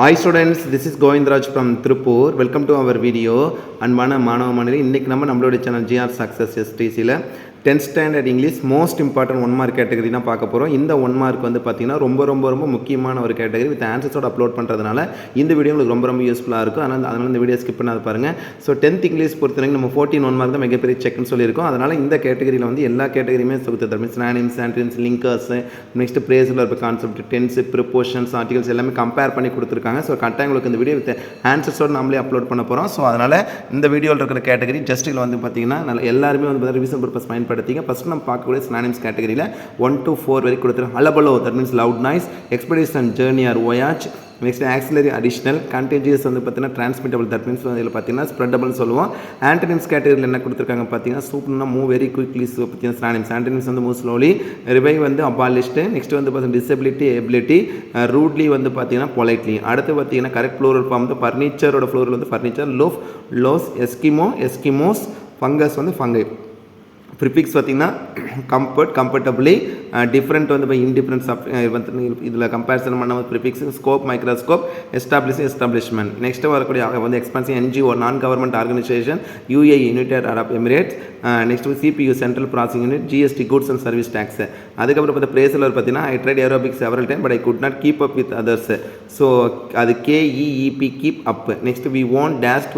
Hi students, this is Govindraj from Tripur. Welcome to our video. அன்பான மாணவ மாணவிகளே, இன்னைக்கு நம்மளுடைய channel GR Success STCல 10th standard English most important 1 mark category தான் பார்க்க போகிறோம். இந்த 1 மார்க் வந்து பார்த்தீங்கன்னா ரொம்ப முக்கியமான ஒரு கேட்டகரி வித் ஆன்சர்ஸோட அப்லோட் பண்ணுறதுனால இந்த வீடியோ உங்களுக்கு ரொம்ப யூஸ்ஃபுல்லாக இருக்கும். அதனால் இந்த வீடியோ ஸ்கிப் பண்ணாத பாருங்கள். ஸோ 10th இங்கிலீஷ் பொறுத்தவரைக்கும் நம்ம 14 1 மார்க் தான் மிகப்பெரிய செக்னு சொல்லியிருக்கோம். அதனால் இந்த கேட்டகரியில் வந்து எல்லா கேட்டகரியுமே கொடுத்து means synonyms, antonyms, linkers, next Brazil இருக்க கான்செப்ட், டென்ஸ், ப்ரிப்போஷன்ஸ், ஆர்டிகல்ஸ் எல்லாமே கம்பேர் பண்ணி கொடுத்துருக்காங்க. ஸோ கரெக்டாக உங்களுக்கு இந்த வீடியோ வித் ஆன்சர்ஸோடு நம்மளே அப்லோட் பண்ண போகிறோம். ஸோ அதனால் இந்த வீடியோவில் இருக்கிற கேட்டகரி ஜஸ்ட் இதில் வந்து பார்த்தீங்கன்னா எல்லாருமே வந்து ரிவிஷன் பர்பஸ் பயன்படுத்திங்க. ஃபஸ்ட் நம்ம பார்க்கக்கூடிய சினானிம்ஸ் கேட்டகரியில் 1 to 4 வரைக்கும் கொடுத்துருக்கோம். Hullabaloo that means loud noise, expedition, journey or voyage, next auxiliary additional, contagious வந்து பார்த்தீங்கன்னா டிரான்ஸ்மிட்டபிள் தட் மீன்ஸ் இதில் பார்த்தீங்கன்னா ஸ்ப்ரெடபிள் சொல்லுவோம். ஆன்டனிம்ஸ் கேட்டகரியில் என்ன கொடுத்துருக்காங்க பார்த்தீங்கன்னா சூப்பர்னா மூவ் வெரி குயிக்லி. பார்த்தீங்கன்னா சினானிம்ஸ் ஆன்டனிம்ஸ் வந்து மூவ் ஸ்லோலி, ரிவைவ் வந்து அபாலிஷ்டு, நெக்ஸ்ட் வந்து பார்த்தீங்கன்னா டிசபிலிட்டி, எபிலிட்டி, ரூட்லி வந்து பார்த்தீங்கன்னா பொலைட்லி. அடுத்து பார்த்தீங்கன்னா கரெக்ட் ப்ளூரல் ஃபார்ம் வந்து ஃபர்னிச்சரோட ப்ளூரல் வந்து furniture, loaf, loaves, Eskimo, Eskimos, fungus வந்து ஃபங்கை. ப்ரிஃபிக்ஸ் பார்த்திங்கன்னா கம்ஃபர்ட், கம்ஃபர்டபுளி, டிஃப்ரெண்ட் வந்து இப்போ இன்டிஃப்ரென்ஸ் வந்து இதில் கம்பேரிசன் பண்ண prefix, scope, microscope, establishment. Next வரக்கூடிய வந்து expensive NGO non government organisation, UAE United Arab Emirates, next CPU central processing unit, GST goods and service tax. அதுக்கப்புறம் பார்த்து ப்ளேஸில் பார்த்தீங்கன்னா I tried aerobic several time but I could not keep up with others. So அது KEEP keep up. Next we won't dash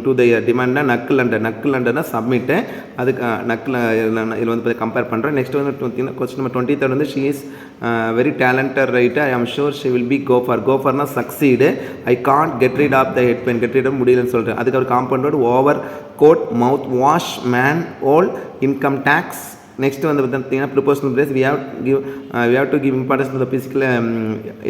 to the டிமாண்ட்னா knuckle அண்டர்னா submit. அதுக்கு knuckle இதில் வந்து கம்பேர் பண்ணுறேன். நெக்ஸ்ட் வந்து கொஸ்டின் நம்பர் 23 வந்து she is very talented right, I am sure she will be கோஃபர்னா succeed, I can't get rid of the head pain, get rid முடியலன்னு சொல்கிறேன். அதுக்கப்புறம் compound overcoat, mouthwash, manhole, income tax. Next வந்து பார்த்தீங்கன்னா prepositional phrase, we have to give importance to the physical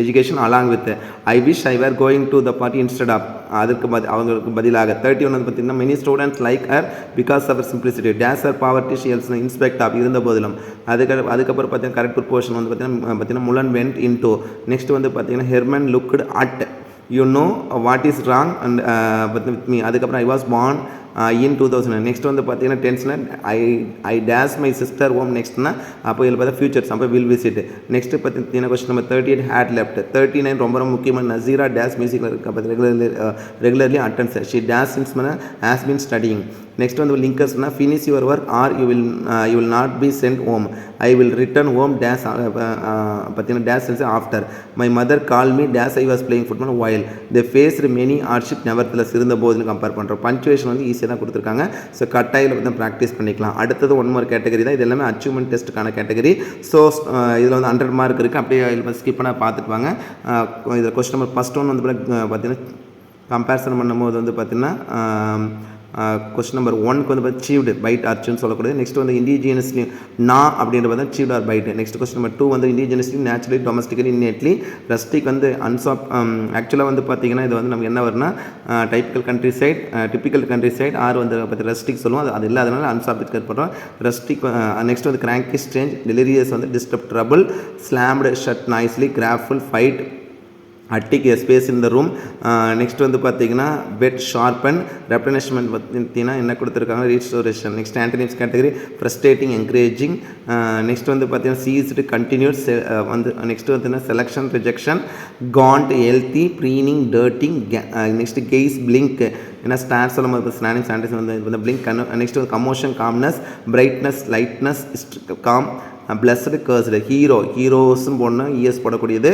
education along with I wish I were going to the party instead of. அதுக்கு அவங்களுக்கு பதிலாக 31 வந்து பார்த்தீங்கன்னா many students like her because of her simplicity, dash her poverty she also inspect of இருந்த போதிலும். அதுக்கப்புறம் பார்த்தீங்கன்னா correct preposition வந்து பார்த்தீங்கன்னா முலன் went into. நெக்ஸ்ட் வந்து பார்த்தீங்கன்னா Herman looked at, you know what is wrong and with me. அதுக்கப்புறம் I was born in 2000. Next வந்து பார்த்தீங்கன்னா டென்ஸ்னால் I dash my sister home. நெக்ஸ்ட்னா அப்போ இதில் பார்த்தா ஃபியூச்சர்ஸ் அப்போ வில் விசிட். நெக்ஸ்ட் பார்த்தீங்கன்னா கொஸ்டின் நம்பர் 38 ஹேட் லெஃப்ட். 39 ரொம்ப முக்கியமான நசீரா டேஸ் மியூசிக்கில் இருக்க regularly attends, she dash since has been studying. Next வந்து லிங்கர்ஸ்னா finish your work or you will not be sent home, I will return home dash பார்த்தீங்கன்னா dash since after, my mother call me days I was playing football while, they faced many hardship nevertheless இருந்த போதிலும் compare பண்ணுறோம். Punctuation வந்து ஈஸியாக தான் கொடுத்துருக்காங்க. So கட்டாயில் வந்து practice பண்ணிக்கலாம். அடுத்தது 1 மார்க் கேட்டகரி தான். இது எல்லாமே அச்சீவ்மெண்ட் டெஸ்ட்டுக்கான கேட்டகரி. ஸோ இதில் வந்து 100 மார்க் இருக்குது. அப்படியே இதில் ஸ்கிப் பண்ண பார்த்துட்டு வாங்க. இதில் கொஸ்டின் நம்பர் ஃபஸ்ட் ஒன் வந்து பார்த்தீங்கன்னா கம்பேரிசன் பண்ணும்போது வந்து பார்த்தீங்கன்னா கொஸ்டின் நம்பர் 1க்கு வந்து பார்த்தா சீவ்டு பைட் ஆர்ச்சுன்னு சொல்லக்கூடியது. நெக்ஸ்ட் வந்து இண்டிஜியஸ்லி நா அப்படின்ற பார்த்தா சீவ்ட் or bite. Next question number 2 வந்து indigenously naturally domestically innately rustic வந்து அன்சாப். ஆக்சுவலாக வந்து பார்த்தீங்கன்னா இது வந்து நமக்கு என்ன வரும்னா டைப்பிக்கல் கண்ட்ரி சைட் ஆர் வந்து பார்த்து ரஸ்டிக் சொல்லுவோம். அது இல்லை, அதனால அன்சாப்டிக் பண்ணுறோம் ரஸ்டிக். நெக்ஸ்ட் வந்து கிராங்கி ஸ்ட்ரேஞ்ச், டெலிரியஸ் வந்து disturb trouble, slammed shut noisily, கிராஃபுல் fight, attic space in the room. Next வந்து பார்த்தீங்கன்னா பெட் ஷார்பன், ரெப்ளனிஷ்மெண்ட் பார்த்தீங்கன்னா என்ன கொடுத்துருக்காங்க restoration. Next antonyms category frustrating, encouraging. Next வந்து பார்த்தீங்கன்னா சீஸ்டு, கண்டினியூட் வந்து. நெக்ஸ்ட் பார்த்தீங்கன்னா செலெக்ஷன், ரிஜெக்ஷன், காண்ட், ஹெல்த்தி, ப்ரீனிங், டர்ட்டிங். Next guys, blank. ஏன்னா ஸ்டார் சொல்லும் போது சினானிம்ஸ் ஆன்டனிம்ஸ் வந்து பிளிங்க். நெக்ஸ்ட் வந்து commotion, calmness, brightness, lightness, calm, blessed, cursed. ஹீரோஸும் போடணும், இஎஸ் போடக்கூடியது.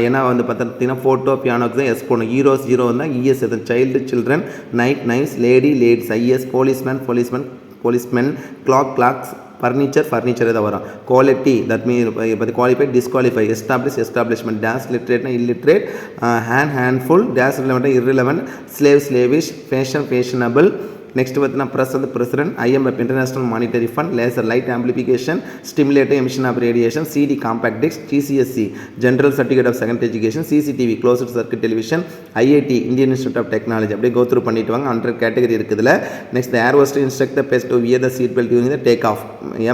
ஏன்னா வந்து பார்த்தீங்கன்னா ஃபோட்டோ பியானோக்கு தான் எஸ் போடணும். ஹீரோ தான் இஎஸ் எது. Child, children, night, nice, ladies, IS, policeman, clocks, furniture இதை வரும். Quality that mean qualified, disqualify, establishment, dash லிட்ரேட்னா illiterate, handful, dash relevant irrelevant, slavish, fashionable. Next பார்த்தீங்கன்னா ப்ரெஸ் வந்து president, IMF international monetary fund, laser light amplification, stimulator emission of radiation, CD compact disc, GCSE general certificate of second education, CCTV closed circuit television, IIT Indian institute of technology. அப்படியே go through பண்ணிட்டு வாங்க. 100 category இருக்குதுல. Next air hostess instructor best to wear the seat belt during the take off.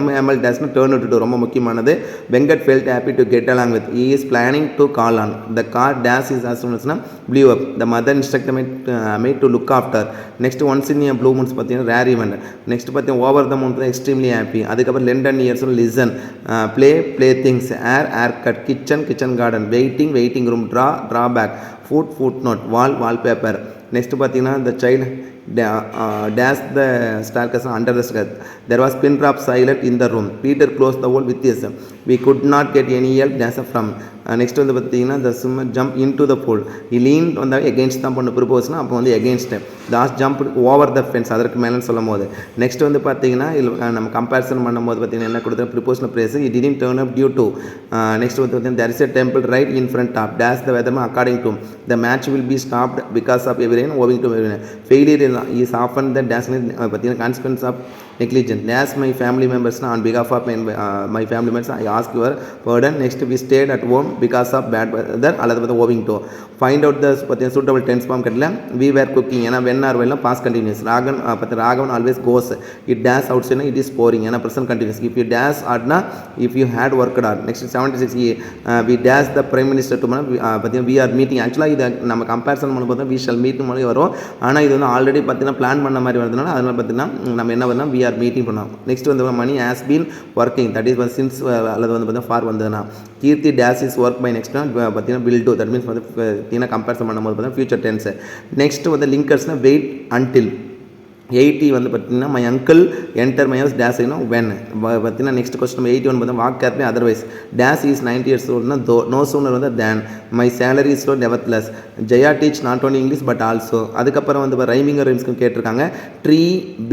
ML டேஸ்னா turn to ரொம்ப முக்கியமானது. Venkat felt happy to get along with, he is planning to call on the car dash is as soon as blew up, the mother instructor made to look after. Next once in a blue blue moons பார்த்தீங்கன்னா rare event. Next பார்த்தீங்கன்னா over the moon பார்த்தீங்கன்னா extremely happy. அதுக்கப்புறம் lend an ears listen, play things, haircut, kitchen garden, waiting room, drawback, footnote, wallpaper. Next பார்த்தீங்கன்னா இந்த child dash the staircase under the stairs. There was pin drop silent in the room. Peter closed the wall with his. We could not get any help dash from. Next வந்து பார்த்தீங்கன்னா the swimmer jump into the pool. He leaned on the against தான் பண்ண ப்ரிப்போஸ்னா அப்போ வந்து against. Dash jumped over the fence. அதற்கு மேலே சொல்லும் போது நெக்ஸ்ட் வந்து பார்த்தீங்கன்னா நம்ம கம்பேரிசன் பண்ணும்போது பார்த்தீங்கன்னா என்ன கொடுத்தா prepositional phrase. It didn't turn up due to. Next வந்து பார்த்தீங்கன்னா there is a temple right in front of. Dash the weatherman according to. The match will be stopped because of heavy rain owing to heavy rain. Failure is often the பார்த்தீங்கன்னா consequence of negligence. Dash my family members on behalf of my family members I ask your pardon. Next we stayed at home because of bad weather அல்லது வந்து owing to. Find out the suitable tense form கட்டல. We were cooking ஏன்னா when or when past continuous. Raghavan always goes. It dash outside it is pouring ஏன்னா present continuous. If you dash adna if you had worked hard. Next 76 we dash the prime minister to பார்த்தீங்கன்னா we are meeting. ஆக்சுவலாக இது நம்ம comparison பண்ண பார்த்தா we shall meet மாதிரி வரும். ஆனால் இது வந்து ஆல்ரெடி பார்த்தீங்கன்னா பிளான் பண்ண மாதிரி வருதுனால அதனால பார்த்தீங்கன்னா நம்ம என்ன பண்ணலாம் we are meeting பண்ணோம். நெக்ஸ்ட் வந்து மணி has been working that is since அல்லது வந்து பார்த்தீங்கன்னா ஃபார் வந்ததுன்னா கீர்த்தி dash is work by next பார்த்தீங்கன்னா will do that means வந்து பார்த்தீங்கன்னா கம்பேரிசன் பண்ணும்போது பார்த்தீங்கன்னா ஃபியூச்சர் டென்ஸ். நெக்ஸ்ட் வந்து லிங்கர்ஸ்னால் வெயிட் அன்டில். 80 வந்து பார்த்தீங்கன்னா my uncle enter my house dash when பார்த்தீங்கன்னா நெக்ஸ்ட் கொஸ்டின் 81 பார்த்தீங்கன்னா walk carefully otherwise dash is 90 years ஓல்ட்னா நோ சூனர் வந்து than my salary is nevertheless Jaya teach not only English but also. அதுக்கப்புறம் வந்து rhyming ரைம்ஸ்க்கு கேட்டிருக்காங்க tree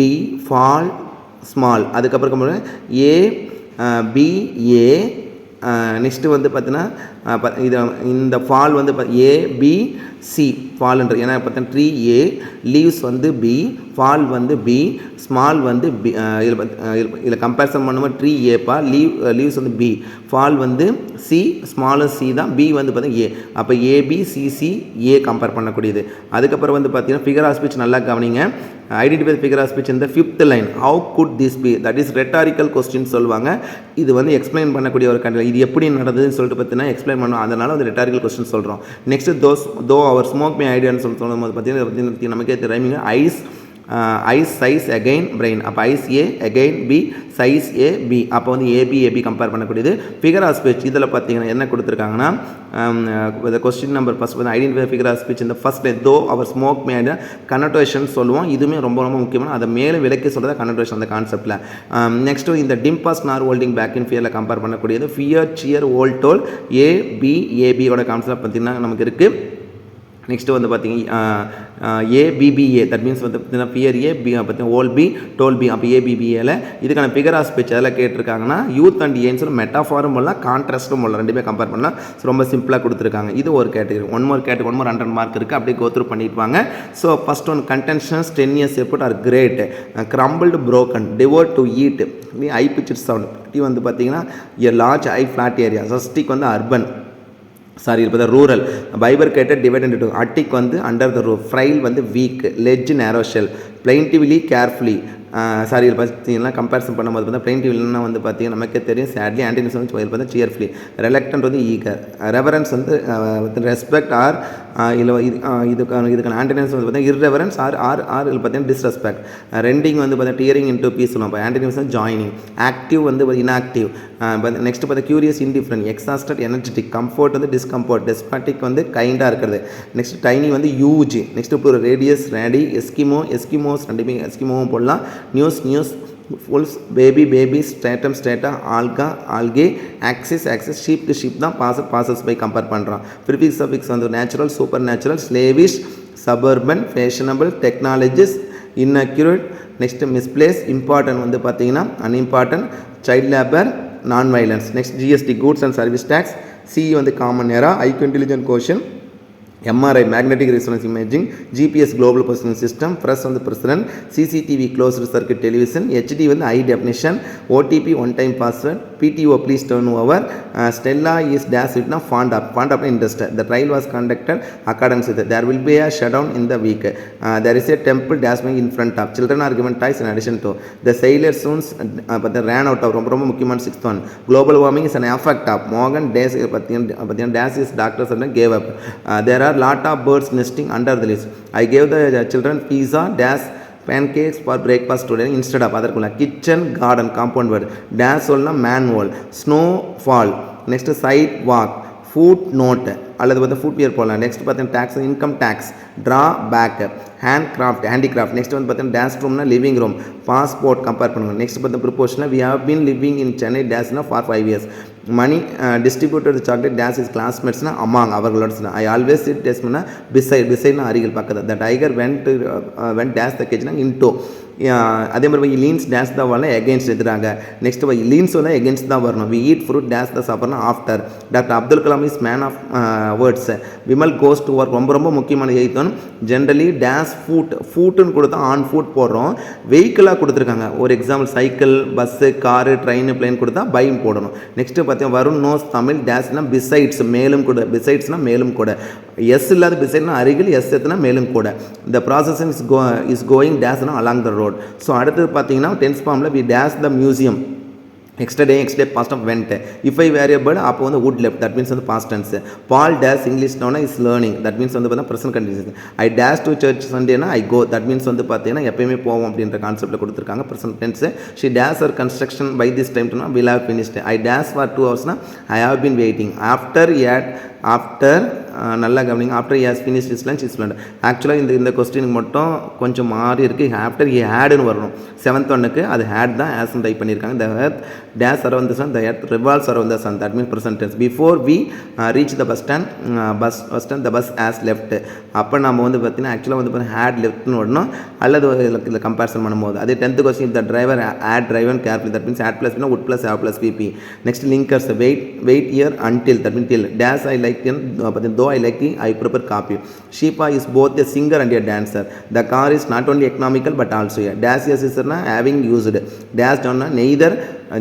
B fall small. அதுக்கப்புறம் ஏ B A. Next வந்து பார்த்தீங்கன்னா இது இந்த ஃபால் வந்து ஏபிசி ஃபால்ன்ற ஏன்னா பார்த்தீங்கன்னா ட்ரீ ஏ, லீவ்ஸ் வந்து பி, ஃபால் வந்து பி, ஸ்மால் வந்து பி. இதில் கம்பேரிசன் பண்ணும்போது ட்ரீ ஏப்பா, லீவ்ஸ் வந்து பி, ஃபால் வந்து சி, ஸ்மாலும் சி தான், பி வந்து பார்த்தீங்கன்னா ஏ. அப்போ ஏபிசிசி ஏ கம்பேர் பண்ணக்கூடியது. அதுக்கப்புறம் வந்து பார்த்தீங்கன்னா ஃபிகர் ஆஃப் ஸ்பீச் நல்லா கவனிங்க. ஐடென்டிஃபை ஃபிகர் ஆஃப் ஸ்பீச் இந்த 5th line how good this be that is rhetorical question சொல்லுவாங்க. இது வந்து எக்ஸ்பிளைன் பண்ணக்கூடிய ஒரு கண்டிப்பாக இது எப்படி நடந்ததுன்னு சொல்லிட்டு பார்த்தீங்கன்னா எக்ஸ்பிளைன் பண்ணுவோம். அதனால் வந்து ரெட்டாரிக்கல் கொஸ்டின் சொல்கிறோம். நெக்ஸ்ட் தோ அவர் ஸ்மோக் மே ஐடியான்னு சொல்லும் போது பார்த்தீங்கன்னா நமக்கே rhyming ice size again brain. அப்போ ice A again B, size A B. அப்போ வந்து ஏபி கம்பேர் பண்ணக்கூடியது. ஃபிகர் ஆஃப் ஸ்பீச் இதில் பார்த்தீங்கன்னா என்ன கொடுத்துருக்காங்கன்னா கொஸ்டின் நம்பர் ஃபஸ்ட் வந்து ஐடென்டிஃபை ஃபிகர் ஆஃப் ஸ்பீச் இந்த first though our smoke may idea connotation சொல்லுவோம். இதுவுமே ரொம்ப ரொம்ப முக்கியமான அதை மேலே விளக்கி சொல்கிறத கனோட்டேஷன் அந்த கான்செப்ட்டில். நெக்ஸ்ட்டு இந்த டிம்பாஸ் நார் ஹோல்டிங் பேக் இன் ஃபியரில் கம்பேர் பண்ணக்கூடியது ஃபியர் சியர் ஓல் டோல் ஏபியோட கான்செப்ட் பார்த்தீங்கன்னா நமக்கு இருக்குது. நெக்ஸ்ட்டு வந்து பார்த்தீங்கன்னா ஏபிபிஏ தட் மீன்ஸ் வந்து பார்த்தீங்கன்னா ஃபியர் ஏ பி பார்த்தீங்கன்னா ஓல் பி டோல் பி. அப்போ ஏபிபிஏல இதுக்கான ஃபிகர் ஆஃப் ஸ்பீச் எதில் கேட்டிருக்காங்கன்னா யூத் அண்ட் ஏன்னு சொல்லி மெட்டாஃபாரும் போடலாம் கான்ட்ராஸ்ட்டும் போடலாம், ரெண்டுமே கம்பேர் பண்ணலாம். ரொம்ப சிம்பிளாக கொடுத்துருக்காங்க. இது ஒரு கேட்டகரி. ஒன் மோர் 100 மார்க் இருக்குது, அப்படியே கோத்ரூ பண்ணிடுவாங்க. So first one contentions 10 years effort are great, crumbled broken, devote to eat, I picture sound. D வந்து பார்த்தீங்கன்னா a large I flat area. சஸ்டிக் வந்து அர்பன் இப்போ rural. Bifurcated divide into two. Attic வந்து under the roof, frail வந்து weak, ledge narrow shelf, plaintively carefully. இதில் பார்த்தீங்கன்னா comparison பண்ணும்போது பார்த்தா பிளைன்டிவ்லின்னா வந்து பார்த்தீங்கன்னா நமக்கே தெரியும் சேட்லி, ஆன்டினிஸ் வந்து பார்த்தா சியர்ஃபுல்லி, ரெலக்டன்ட் வந்து ஈகர், ரெவரன்ஸ் வந்து ரெஸ்பெக்ட் ஆர் இல்லை இதுக்கான ஆன்டினிஸ் வந்து பார்த்தீங்கன்னா இர்ரெவரன்ஸ் ஆர் இதில் பார்த்தீங்கன்னா டிஸ்ரெஸ்பெக்ட். ரெண்டிங் வந்து பார்த்தீங்கன்னா டியரிங் இன்டு பீஸ் சொல்லுவோம். இப்போ ஆன்டினிஸ் வந்து ஜாயினிங். ஆக்டிவ் வந்து இன்ஆக்டிவ். நெக்ஸ்ட் பார்த்தா curious indifferent, exhausted energetic, comfort வந்து டிஸ்கம்ஃபர்ட், டெஸ்பாட்டிக் வந்து கைண்டாக இருக்கிறது. நெக்ஸ்ட் டைனி வந்து யூஜ். நெக்ஸ்ட் இப்போ ரேடியஸ் ரேடி, எஸ்கிமோஸ் ரெண்டுமே எஸ்கிமோவும் போடலாம். News fools, baby, strata, algae, axis sheep தான் பாசஸ் பை கம்பேர் பண்ணுறோம். ப்ரிஃபிக்ஸ் சஃபிக்ஸ் வந்து natural, super natural, slavish, suburban, fashionable, technologies, inaccurate. Next misplace, important வந்து பார்த்தீங்கன்னா unimportant, child labour, non violence. Next GST goods and service tax. C வந்து common era, IQ intelligent quotient, MRI magnetic resonance imaging, GPS global positioning system, pres வந்து president, CCTV closed circuit television, HD வந்து high definition, OTP one time password, PTO please turn over, Stella is dash இட்னா fond of interest. The trial was conducted accordance with there will be a shutdown in the week. There is a temple dashing in front of children are given toys in addition to the sailor soon but the ran out of ரொம்ப முக்கியமான 6th one. Global warming is an effect of Morgan dash பார்த்தீங்கன்னா dash is doctors and gave up. There are lot of birds nesting under the leaves. I gave the children pizza dash pancakes for breakfast today instead of அதற்குள்ள kitchen garden compound word dash சொல்லலாம் manual snowfall next sidewalk foot note அல்லது வந்து footwear போடலாம். Next பார்த்தீங்கன்னா tax income tax drawback handicraft next வந்து பார்த்தீங்கன்னா dash ரூம்னா living room passport compare பண்ணுங்கள். நெக்ஸ்ட் பார்த்தீங்கன்னா ப்ரிப்போஷனில் we have been living in Chennai டேஷ்னா for 5 years Mani distributed chocolate dash his கிளாஸ்மேட்ஸ்னா அமாங் அவர்களோட ஐ ஆல்வேஸ் சிட் டேஸ்ட்னா பிசைட்னா அருகில் பக்கத்தில் the tiger went dash the கேஜ்னா இன்டோ அதே மாதிரி லீன்ஸ் டேஷ் தான் வரல எகெயின்ஸ்ட் எடுத்துறாங்க. நெக்ஸ்ட் லீன்ஸ் வந்து எகெயின்ஸ்ட் தான் வரணும். வி ஈட் ஃப்ரூட் டேஷ் தான் சாப்பிட்றோம் after. Doctor Abdul Kalam is man of words. Vimal goes to work ரொம்ப முக்கியமான எய்த்தோன் ஜென்ரலி டேஷ் ஃபூட்டுன்னு கொடுத்தா ஆன் ஃபுட் போடுறோம். வெஹிக்கிளாக கொடுத்துருக்காங்க. ஒரு example cycle bus car train plane கொடுத்தா பைன் போடணும். நெக்ஸ்ட்டு பார்த்தீங்கன்னா வருண் நோஸ் தமிழ் டேஷ்னா பிசைட்ஸ் மேலும் கூட பிசைட்ஸ்னா மேலும் கூட எஸ் இல்லாத பிசைட்னா அருகில் எஸ் எத்துனா மேலும் கூட இந்த ப்ராசஸ் இஸ் கோயிங் டேஷ்னா அலாங் த ரோட். ஸோ அடுத்தது பார்த்தீங்கன்னா டென்ஸ் ஃபார்மில் we dash the museum next day past of went. If I were a bird அப்போ வந்து would left that means வந்து past tense. Paul dash English now is learning that means வந்து பார்த்தா present continuous. I dash to church Sunday na I go that means வந்து பார்த்தீங்கன்னா எப்பயுமே போவோம் அப்படின்ற கான்செப்டில் கொடுத்துருக்காங்க present tense. She dash her construction by this time to will have finished. I dash for 2 hours na I have been waiting after நல்லா கவனிங்க after he has finish is lunch is Lund. ஆக்சுவலாக இந்த கொஸ்டினுக்கு மட்டும் கொஞ்சம் மாறி இருக்குது. After he ஹேடுன்னு வரணும். 7th ஒன்னுக்கு அது ஹேட் தான் ஆஸ்ன்னு டைப் பண்ணியிருக்காங்க. The earth days around the sun the earth revolves around the sun that means present tense. Before we reach the bus stand the bus has left. அப்போ நம்ம வந்து பார்த்தீங்கன்னா ஆக்சுவலாக வந்து பார்த்தீங்கன்னா ஹேட் லெஃப்ட்னு வரணும் அல்லது இதில் கம்பேரிசன் பண்ணும்போது. அதே 10th question the driver had driven carefully that means had plus would plus have plus PP. Next linkers wait here until that mean till days I like though I like I prefer coffee. Shipa is both a singer and a dancer. The car is not only economical but also a dash yes is having used dash John neither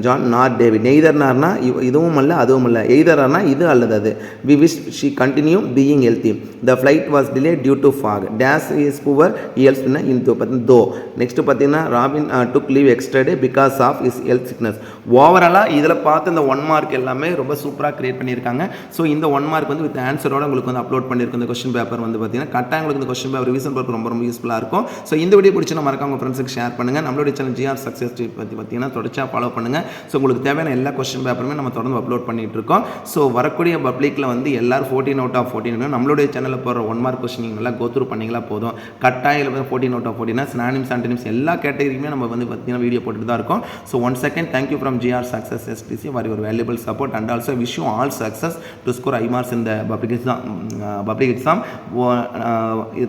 John nor David. Neither narna இதுவும் அல்ல அதுவும் அல்ல. either arna இது அல்லது அது. We wish she continue being healthy. The flight was delayed due to fog. Dash is poor he helps into though. Next பார்த்தீங்கன்னா Robin took leave extra day because of his health sickness. ஓவராலாக இதில் பார்த்து இந்த 1 mark எல்லாமே ரொம்ப சூப்பராக create பண்ணியிருக்காங்க. So இந்த 1 மார்க் வந்து வித் ஆன்சரோட உங்களுக்கு வந்து அப்லோட் பண்ணியிருக்க இந்த கொஸ்டின் பேப்பர் வந்து பார்த்தீங்கன்னா கரெக்டாக உங்களுக்கு இந்த கொஸ்டின் பேப்பர் ரிவிஷன் பேப்பர் ரொம்ப யூஸ்ஃபுல்லாக இருக்கும். ஸோ இந்த வீடியோ பிடிச்சா மறக்காம உங்கள் ஃப்ரெண்ட்ஸுக்கு ஷேர் பண்ணுங்கள். நம்மளுடைய சேனல் ஜிஆர் சக்ஸஸ் பற்றி பார்த்தீங்கன்னா தொடர்ச்சியாக ஃபாலோ பண்ணுங்கள். ஸோ உங்களுக்கு தேவையான எல்லா கொஸ்டின் பேப்பருமே நம்ம தொடர்ந்து அப்லோட் பண்ணிட்டு இருக்கோம். ஸோ வரக்கூடிய பப்ளிக்கில் வந்து எல்லாரும் 14 out of 14 நம்மளுடைய சேனலில் போகிற 1 மார்க் கொஸ்டின் நீங்கள் நல்லா கோத்ரூ பண்ணிங்களா போதும். கட்டாயம் 14 out of 14 சினானிம்ஸ் ஆன்டனிம்ஸ் எல்லா கேட்டகரியுமே நம்ம வந்து பார்த்தீங்கன்னா வீடியோ போட்டுட்டு தான் இருக்கோம். So one second thank you from GR success STC for your valuable support and also wish you all success to score high marks இந்த பப்ளிக் எக்ஸாம்.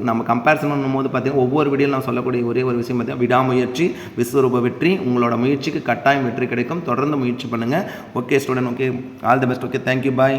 நம்ம கம்பேரிசன் பண்ணும்போது பார்த்தீங்கன்னா ஒவ்வொரு வீடியோவில் நான் சொல்லக்கூடிய ஒரே ஒரு விஷயம் பார்த்தீங்கன்னா விடாமுயற்சி விஸ்வரூப வெற்றி. உங்களோட முயற்சிக்கு கட்டாயம் வெற்றி கிடைக்கும். தொடர்ந்து முயற்சி பண்ணுங்கள். Okay student, okay all the best. Okay thank you bye.